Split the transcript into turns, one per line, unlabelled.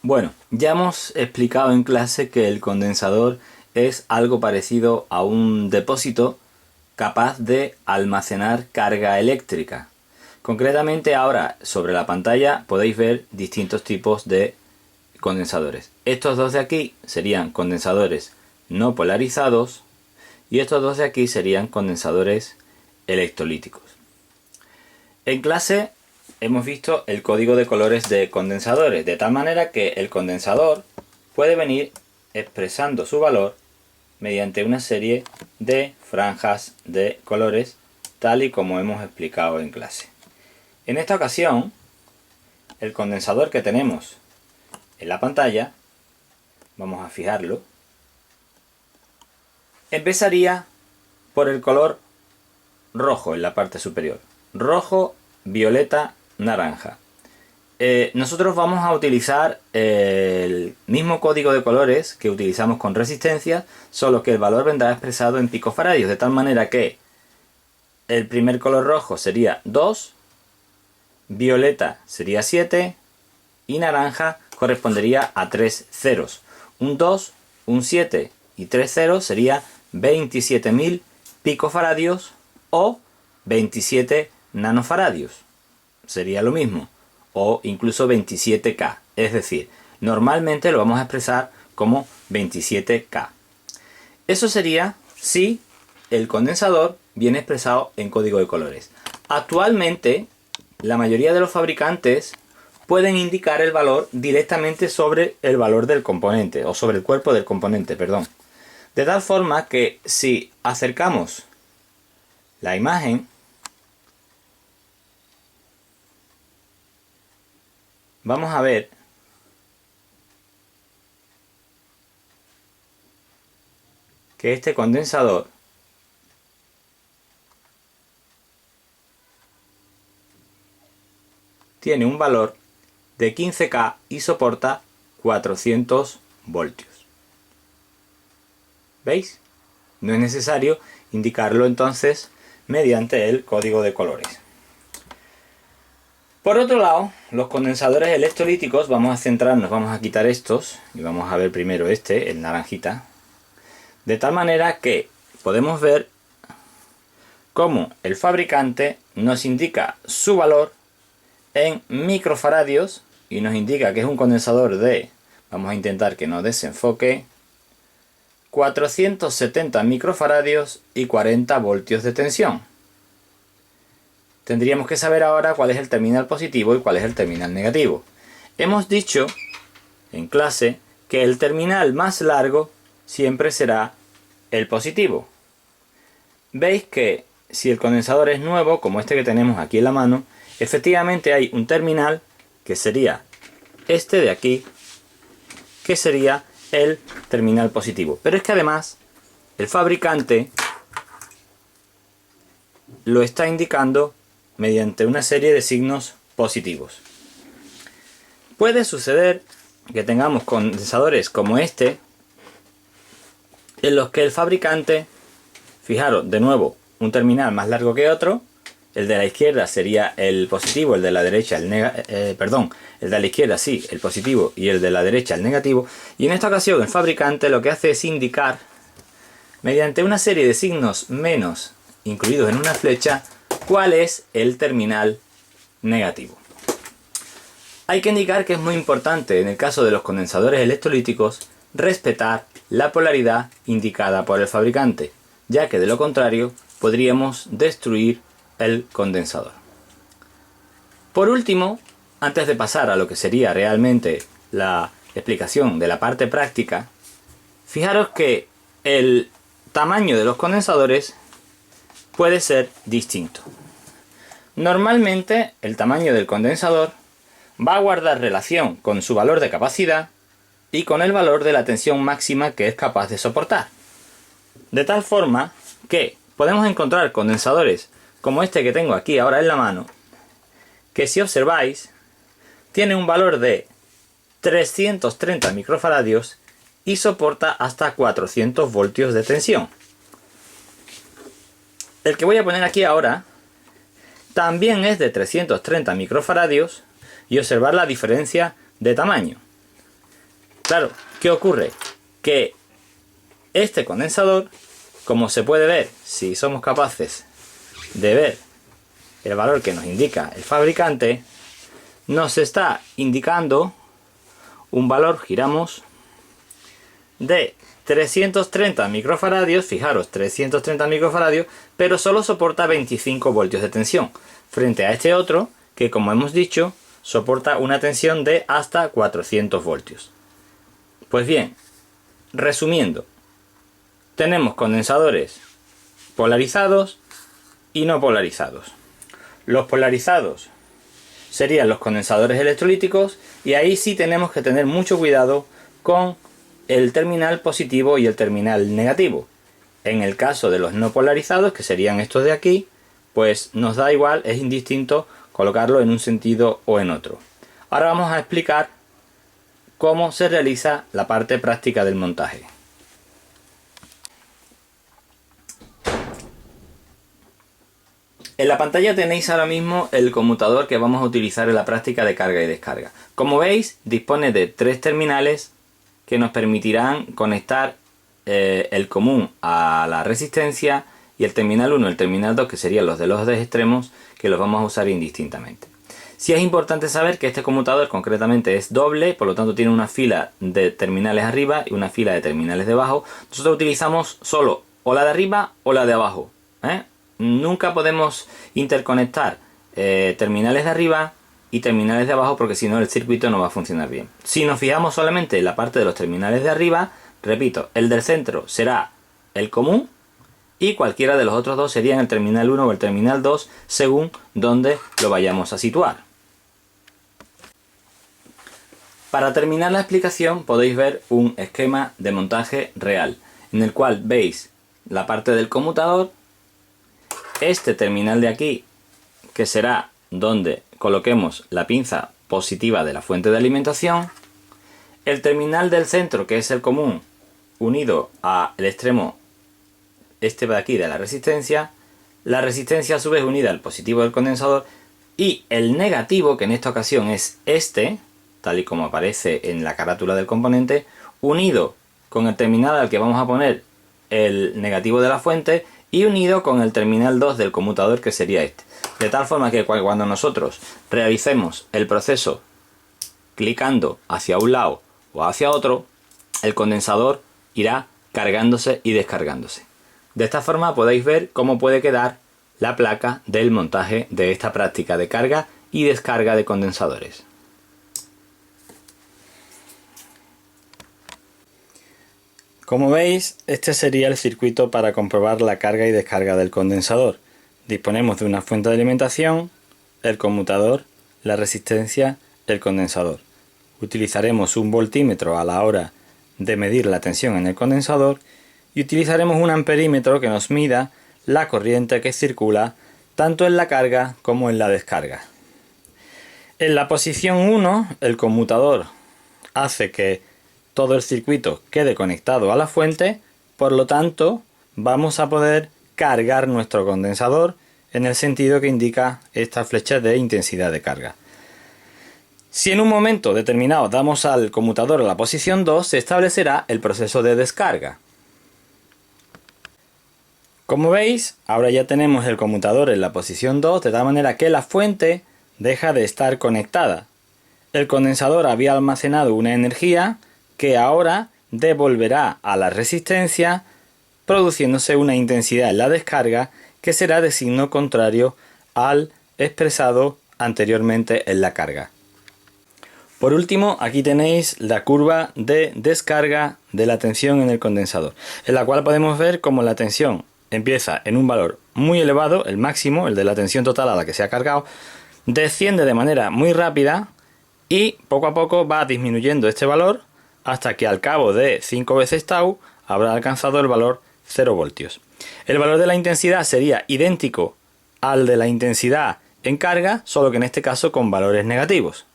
Bueno, ya hemos explicado en clase que el condensador es algo parecido a un depósito capaz de almacenar carga eléctrica. Concretamente ahora sobre la pantalla podéis ver distintos tipos de condensadores. Estos dos de aquí serían condensadores no polarizados y estos dos de aquí serían condensadores electrolíticos. En clase hemos visto el código de colores de condensadores, de tal manera que el condensador puede venir expresando su valor mediante una serie de franjas de colores, tal y como hemos explicado en clase. En esta ocasión, el condensador que tenemos en la pantalla, vamos a fijarlo, empezaría por el color rojo en la parte superior. Rojo, violeta, naranja. Nosotros vamos a utilizar el mismo código de colores que utilizamos con resistencia, solo que el valor vendrá expresado en picofaradios, de tal manera que el primer color rojo sería 2, violeta sería 7 y naranja correspondería a 3 ceros. Un 2, un 7 y 3 ceros sería 27.000 picofaradios o 27 nanofaradios. Sería lo mismo. O incluso 27K. Es decir, normalmente lo vamos a expresar como 27K. Eso sería si el condensador viene expresado en código de colores. Actualmente, la mayoría de los fabricantes pueden indicar el valor directamente sobre el valor del componente, o sobre el cuerpo del componente, perdón. De tal forma que si acercamos la imagen, vamos a ver que este condensador tiene un valor de 15K y soporta 400 voltios. ¿Veis? No es necesario indicarlo entonces mediante el código de colores. Por otro lado, los condensadores electrolíticos, vamos a centrarnos, vamos a quitar estos y vamos a ver primero este, el naranjita. De tal manera que podemos ver cómo el fabricante nos indica su valor en microfaradios y nos indica que es un condensador de, vamos a intentar que no desenfoque, 470 microfaradios y 40 voltios de tensión. Tendríamos que saber ahora cuál es el terminal positivo y cuál es el terminal negativo. Hemos dicho en clase que el terminal más largo siempre será el positivo. Veis que si el condensador es nuevo, como este que tenemos aquí en la mano, efectivamente hay un terminal que sería este de aquí, que sería el terminal positivo. Pero es que además el fabricante lo está indicando mediante una serie de signos positivos. Puede suceder que tengamos condensadores como este, en los que el fabricante, fijaros, de nuevo, un terminal más largo que otro, el de la izquierda sería el positivo, el de la derecha el el de la izquierda sí, el positivo y el de la derecha el negativo, y en esta ocasión el fabricante lo que hace es indicar, mediante una serie de signos menos incluidos en una flecha, cuál es el terminal negativo. Hay que indicar que es muy importante en el caso de los condensadores electrolíticos respetar la polaridad indicada por el fabricante, ya que de lo contrario podríamos destruir el condensador. Por último, antes de pasar a lo que sería realmente la explicación de la parte práctica, fijaros que el tamaño de los condensadores puede ser distinto. Normalmente el tamaño del condensador va a guardar relación con su valor de capacidad y con el valor de la tensión máxima que es capaz de soportar. De tal forma que podemos encontrar condensadores como este que tengo aquí ahora en la mano, que si observáis tiene un valor de 330 microfaradios y soporta hasta 400 voltios de tensión. El que voy a poner aquí ahora también es de 330 microfaradios y observar la diferencia de tamaño. Claro, ¿qué ocurre? Que este condensador, como se puede ver, si somos capaces de ver el valor que nos indica el fabricante, nos está indicando un valor, giramos, de 330 microfaradios, fijaros, 330 microfaradios, pero solo soporta 25 voltios de tensión, frente a este otro que, como hemos dicho, soporta una tensión de hasta 400 voltios. Pues bien, resumiendo, tenemos condensadores polarizados y no polarizados. Los polarizados serían los condensadores electrolíticos, y ahí sí tenemos que tener mucho cuidado con el terminal positivo y el terminal negativo. En el caso de los no polarizados, que serían estos de aquí, pues nos da igual, es indistinto colocarlo en un sentido o en otro. Ahora vamos a explicar cómo se realiza la parte práctica del montaje. En la pantalla tenéis ahora mismo el conmutador que vamos a utilizar en la práctica de carga y descarga. Como veis, dispone de 3 terminales que nos permitirán conectar el común a la resistencia, y el terminal 1 y el terminal 2, que serían los de los dos extremos, que los vamos a usar indistintamente. Sí es importante saber que este conmutador concretamente es doble, por lo tanto tiene una fila de terminales arriba y una fila de terminales debajo. Nosotros utilizamos solo o la de arriba o la de abajo, Nunca podemos interconectar terminales de arriba y terminales de abajo, porque si no el circuito no va a funcionar bien. Si nos fijamos solamente en la parte de los terminales de arriba, repito, el del centro será el común y cualquiera de los otros dos serían el terminal 1 o el terminal 2, según donde lo vayamos a situar. Para terminar la explicación podéis ver un esquema de montaje real, en el cual veis la parte del conmutador, este terminal de aquí, que será donde coloquemos la pinza positiva de la fuente de alimentación, el terminal del centro, que es el común, unido al extremo este de aquí de la resistencia a su vez unida al positivo del condensador, y el negativo, que en esta ocasión es este, tal y como aparece en la carátula del componente, unido con el terminal al que vamos a poner el negativo de la fuente y unido con el terminal 2 del conmutador, que sería este. De tal forma que cuando nosotros realicemos el proceso clicando hacia un lado o hacia otro, el condensador irá cargándose y descargándose. De esta forma podéis ver cómo puede quedar la placa del montaje de esta práctica de carga y descarga de condensadores. Como veis, este sería el circuito para comprobar la carga y descarga del condensador. Disponemos de una fuente de alimentación, el conmutador, la resistencia, el condensador. Utilizaremos un voltímetro a la hora de medir la tensión en el condensador y utilizaremos un amperímetro que nos mida la corriente que circula tanto en la carga como en la descarga. En la posición 1, el conmutador hace que todo el circuito quede conectado a la fuente, por lo tanto vamos a poder cargar nuestro condensador en el sentido que indica esta flecha de intensidad de carga. Si en un momento determinado damos al conmutador a la posición 2, se establecerá el proceso de descarga. Como veis, ahora ya tenemos el conmutador en la posición 2, de tal manera que la fuente deja de estar conectada. El condensador había almacenado una energía que ahora devolverá a la resistencia, produciéndose una intensidad en la descarga que será de signo contrario al expresado anteriormente en la carga. Por último, aquí tenéis la curva de descarga de la tensión en el condensador, en la cual podemos ver cómo la tensión empieza en un valor muy elevado, el máximo, el de la tensión total a la que se ha cargado, desciende de manera muy rápida y poco a poco va disminuyendo este valor hasta que al cabo de 5 veces tau habrá alcanzado el valor 0 voltios. El valor de la intensidad sería idéntico al de la intensidad en carga, solo que en este caso con valores negativos.